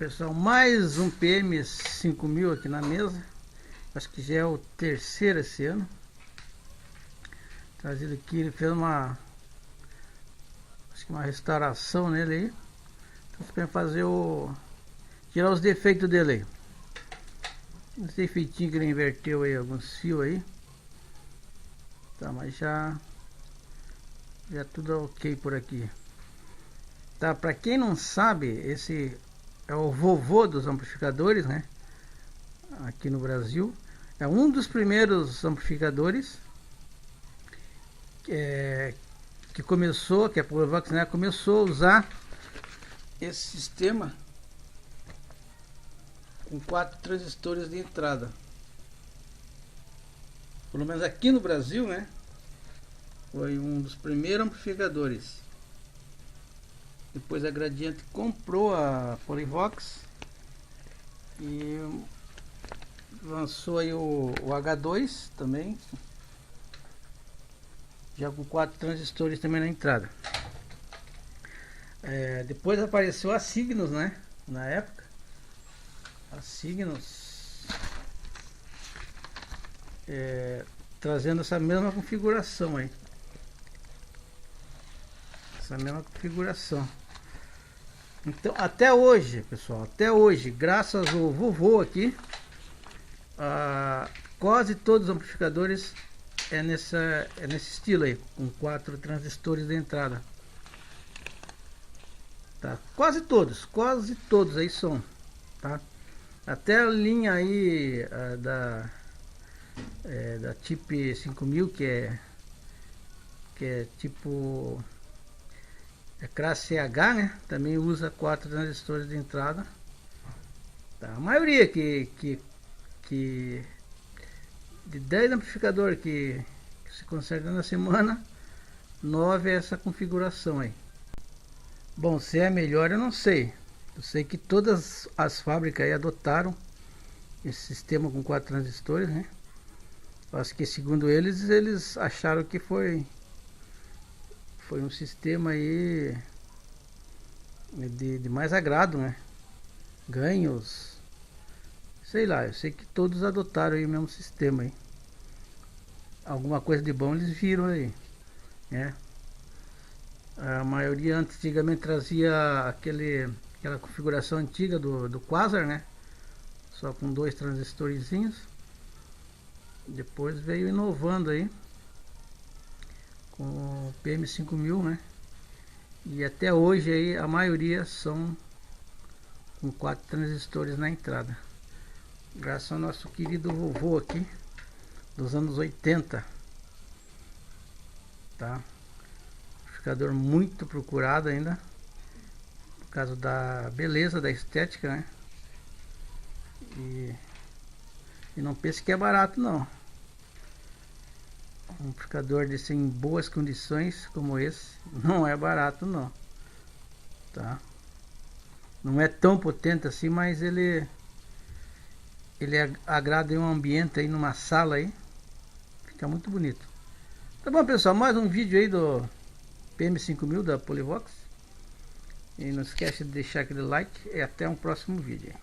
Pessoal, mais um PM5000 aqui na mesa. Acho que já é o terceiro esse ano. Trazido aqui, ele fez uma restauração nele aí. Então você vai fazer tirar os defeitos dele aí. Esse defeitinho que ele inverteu aí, alguns fios aí. Tá, mas já tudo ok por aqui. Tá, para quem não sabe, esse é o vovô dos amplificadores, né? Aqui no Brasil. É um dos primeiros amplificadores que começou, que a Polivox, né, começou a usar esse sistema com 4 transistores de entrada. Pelo menos aqui no Brasil, né? Foi um dos primeiros amplificadores. Depois a Gradiente comprou a Polivox e lançou aí o H2 também, já com 4 transistores também na entrada. Depois apareceu a Cygnus, né? Na época, a Cygnus trazendo essa mesma configuração aí. Essa mesma configuração. Então, até hoje, pessoal, até hoje, graças ao vovô aqui, quase todos os amplificadores nesse estilo aí, com 4 transistores de entrada. Tá? Quase todos aí são, tá? Até a linha aí da TIP 5000, que é tipo classe CH, né? Também usa 4 transistores de entrada. Tá? A maioria de 10 amplificadores que se consertam na semana, 9 é essa configuração aí. Bom, se é melhor eu não sei. Eu sei que todas as fábricas aí adotaram esse sistema com 4 transistores, né? Acho que segundo eles acharam que foi um sistema aí de mais agrado, né? Ganhos, sei lá, eu sei que todos adotaram aí o mesmo sistema aí. Alguma coisa de bom eles viram aí, né? A maioria antigamente trazia aquela configuração antiga do Quasar, né? Só com 2 transistorzinhos. Depois veio inovando aí com o PM5000, né? E até hoje aí a maioria são com 4 transistores na entrada. Graças ao nosso querido vovô aqui dos anos 80, tá? Amplificador muito procurado ainda, por causa da beleza, da estética, né? E não pense que é barato, não. Um amplificador desse em boas condições como esse não é barato, não, tá? Não é tão potente assim, mas ele agrada em um ambiente aí, numa sala aí, fica muito bonito. Tá bom, pessoal, mais um vídeo aí do PM5000 da Polivox. E não esquece de deixar aquele like e até um próximo vídeo.